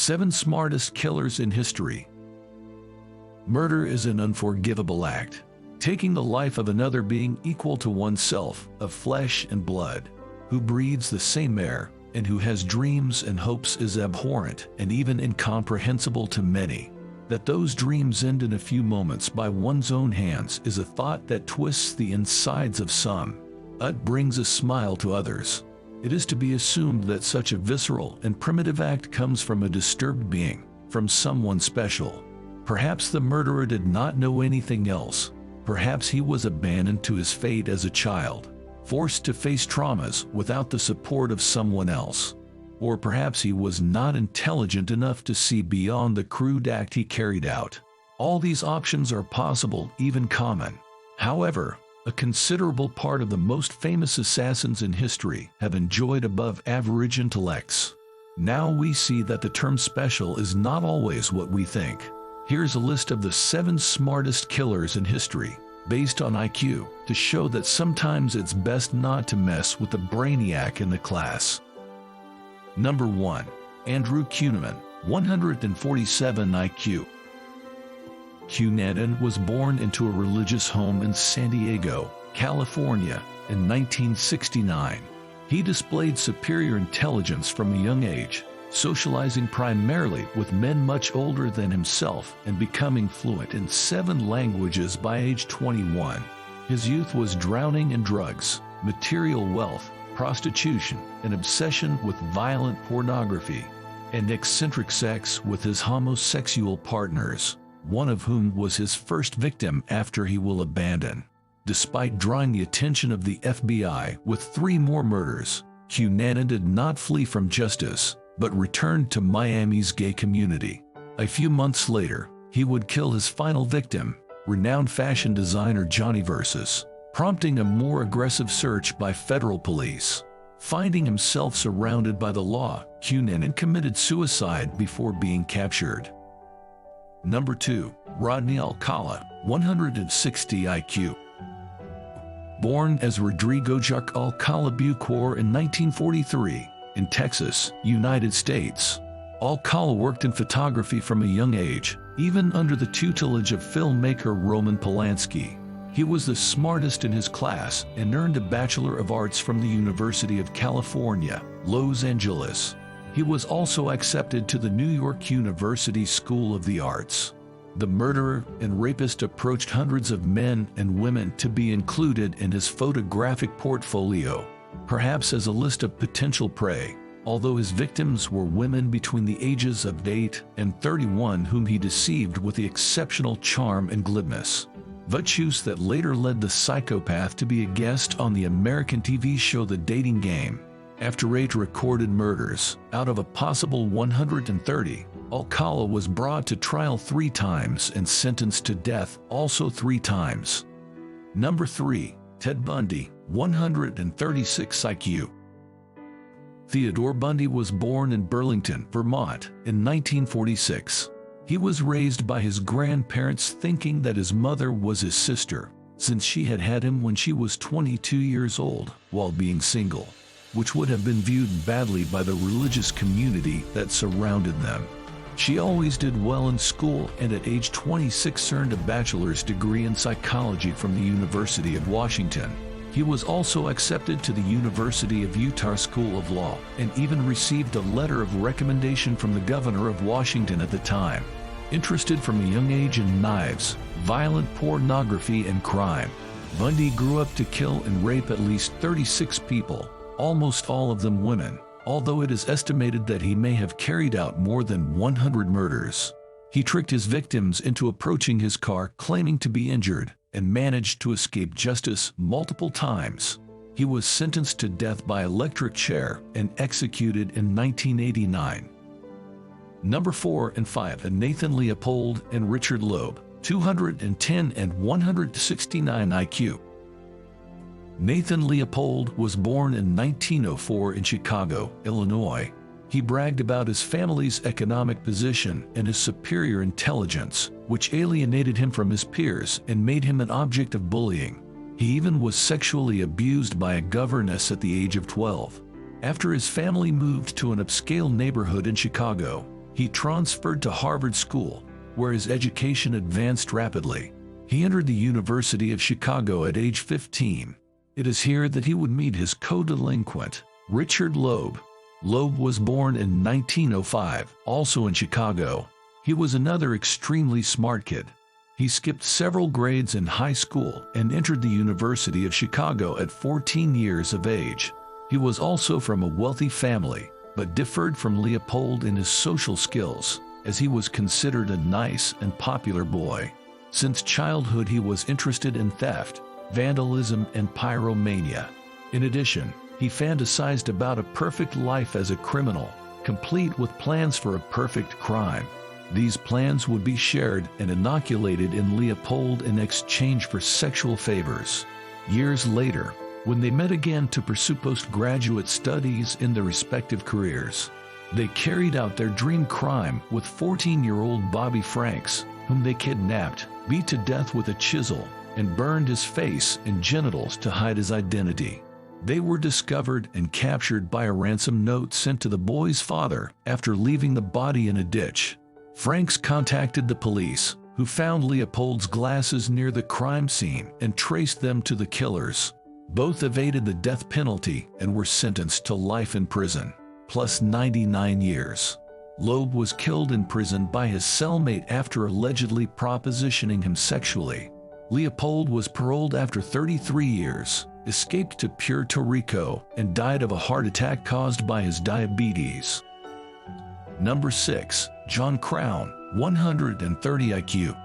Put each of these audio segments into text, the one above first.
7 Smartest Killers in History. Murder is an unforgivable act. Taking the life of another being equal to oneself, of flesh and blood, who breathes the same air, and who has dreams and hopes is abhorrent and even incomprehensible to many. That those dreams end in a few moments by one's own hands is a thought that twists the insides of some, but brings a smile to others. It is to be assumed that such a visceral and primitive act comes from a disturbed being, from someone special. Perhaps the murderer did not know anything else. Perhaps he was abandoned to his fate as a child, forced to face traumas without the support of someone else. Or perhaps he was not intelligent enough to see beyond the crude act he carried out. All these options are possible, even common. However, a considerable part of the most famous assassins in history have enjoyed above-average intellects. Now we see that the term special is not always what we think. Here's a list of the 7 smartest killers in history, based on IQ, to show that sometimes it's best not to mess with the brainiac in the class. Number 1. Andrew Cunan, 147 IQ. Cunan was born into a religious home in San Diego, California, in 1969. He displayed superior intelligence from a young age, socializing primarily with men much older than himself and becoming fluent in 7 languages by age 21. His youth was drowning in drugs, material wealth, prostitution, an obsession with violent pornography, and eccentric sex with his homosexual partners, one of whom was his first victim after he will abandon. Despite drawing the attention of the FBI with 3 more murders, Cunan did not flee from justice, but returned to Miami's gay community. A few months later, he would kill his final victim, renowned fashion designer Johnny Versus, prompting a more aggressive search by federal police. Finding himself surrounded by the law, Cunan committed suicide before being captured. Number 2. Rodney Alcala, 160 IQ. Born as Rodrigo Jacques Alcala Bucor in 1943 in Texas, United States, Alcala worked in photography from a young age, even under the tutelage of filmmaker Roman Polanski. He was the smartest in his class and earned a Bachelor of Arts from the University of California, Los Angeles. He was also accepted to the New York University School of the Arts. The murderer and rapist approached hundreds of men and women to be included in his photographic portfolio, perhaps as a list of potential prey, although his victims were women between the ages of 8 and 31 whom he deceived with the exceptional charm and glibness. Virtues that later led the psychopath to be a guest on the American TV show The Dating Game. After 8 recorded murders, out of a possible 130, Alcala was brought to trial 3 times and sentenced to death also 3 times. Number 3. Ted Bundy, 136 IQ. Theodore Bundy was born in Burlington, Vermont, in 1946. He was raised by his grandparents thinking that his mother was his sister, since she had had him when she was 22 years old, while being single, which would have been viewed badly by the religious community that surrounded them. She always did well in school and at age 26 earned a bachelor's degree in psychology from the University of Washington. He was also accepted to the University of Utah School of Law and even received a letter of recommendation from the governor of Washington at the time. Interested from a young age in knives, violent pornography, and crime, Bundy grew up to kill and rape at least 36 people, almost all of them women, although it is estimated that he may have carried out more than 100 murders. He tricked his victims into approaching his car claiming to be injured and managed to escape justice multiple times. He was sentenced to death by electric chair and executed in 1989. Number 4 and 5. Nathan Leopold and Richard Loeb, 210 and 169 IQ. Nathan Leopold was born in 1904 in Chicago, Illinois. He bragged about his family's economic position and his superior intelligence, which alienated him from his peers and made him an object of bullying. He even was sexually abused by a governess at the age of 12. After his family moved to an upscale neighborhood in Chicago, He transferred to Harvard School, where his education advanced rapidly. He entered the University of Chicago at age 15. It is here that he would meet his co-delinquent, Richard Loeb. Loeb was born in 1905, also in Chicago. He was another extremely smart kid. He skipped several grades in high school and entered the University of Chicago at 14 years of age. He was also from a wealthy family, but differed from Leopold in his social skills, as he was considered a nice and popular boy. Since childhood he was interested in theft, vandalism, and pyromania. In addition, he fantasized about a perfect life as a criminal, complete with plans for a perfect crime. These plans would be shared and inoculated in Leopold in exchange for sexual favors. Years later, when they met again to pursue postgraduate studies in their respective careers, they carried out their dream crime with 14-year-old Bobby Franks, whom they kidnapped, beat to death with a chisel, and burned his face and genitals to hide his identity. They were discovered and captured by a ransom note sent to the boy's father after leaving the body in a ditch. Franks contacted the police, who found Leopold's glasses near the crime scene and traced them to the killers. Both evaded the death penalty and were sentenced to life in prison, plus 99 years. Loeb was killed in prison by his cellmate after allegedly propositioning him sexually. Leopold was paroled after 33 years, escaped to Puerto Rico, and died of a heart attack caused by his diabetes. Number 6. John Crown, 130 IQ.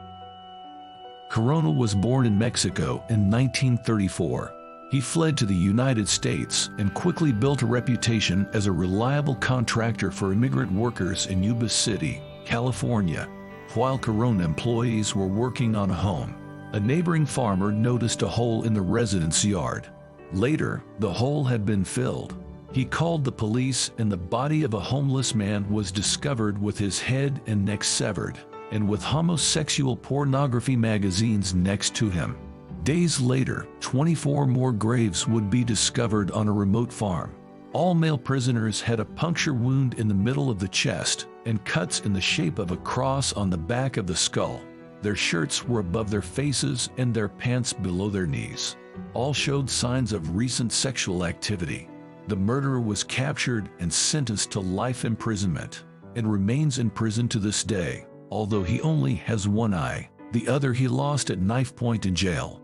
Corona was born in Mexico in 1934. He fled to the United States and quickly built a reputation as a reliable contractor for immigrant workers in Yuba City, California. While Corona employees were working on a home, a neighboring farmer noticed a hole in the residence yard. Later, the hole had been filled. He called the police and the body of a homeless man was discovered with his head and neck severed, and with homosexual pornography magazines next to him. Days later, 24 more graves would be discovered on a remote farm. All male prisoners had a puncture wound in the middle of the chest and cuts in the shape of a cross on the back of the skull. Their shirts were above their faces and their pants below their knees. All showed signs of recent sexual activity. The murderer was captured and sentenced to life imprisonment, and remains in prison to this day, although he only has one eye. The other he lost at knife point in jail.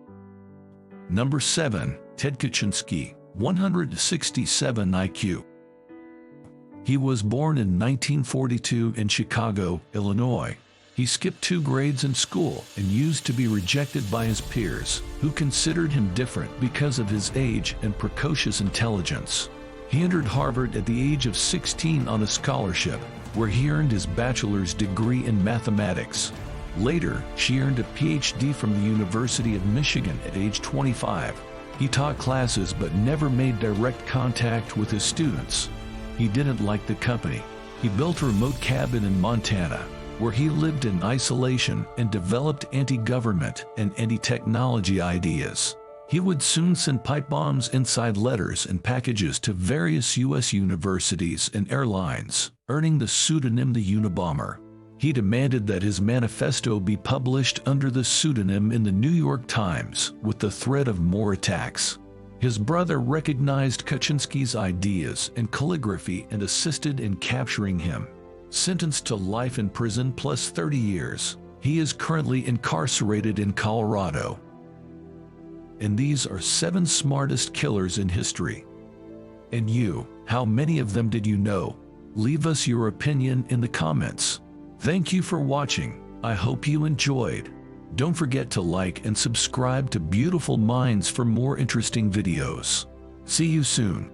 Number 7. Ted Kaczynski, 167 IQ. He was born in 1942 in Chicago, Illinois. He skipped 2 grades in school and used to be rejected by his peers, who considered him different because of his age and precocious intelligence. He entered Harvard at the age of 16 on a scholarship, where he earned his bachelor's degree in mathematics. Later, she earned a PhD from the University of Michigan at age 25. He taught classes but never made direct contact with his students. He didn't like the company. He built a remote cabin in Montana, where he lived in isolation and developed anti-government and anti-technology ideas. He would soon send pipe bombs inside letters and packages to various U.S. universities and airlines, earning the pseudonym the Unabomber. He demanded that his manifesto be published under the pseudonym in the New York Times, with the threat of more attacks. His brother recognized Kaczynski's ideas and calligraphy and assisted in capturing him. Sentenced to life in prison plus 30 years, he is currently incarcerated in Colorado. And these are 7 smartest killers in history. And you, how many of them did you know? Leave us your opinion in the comments. Thank you for watching. I hope you enjoyed. Don't forget to like and subscribe to Beautiful Minds for more interesting videos. See you soon.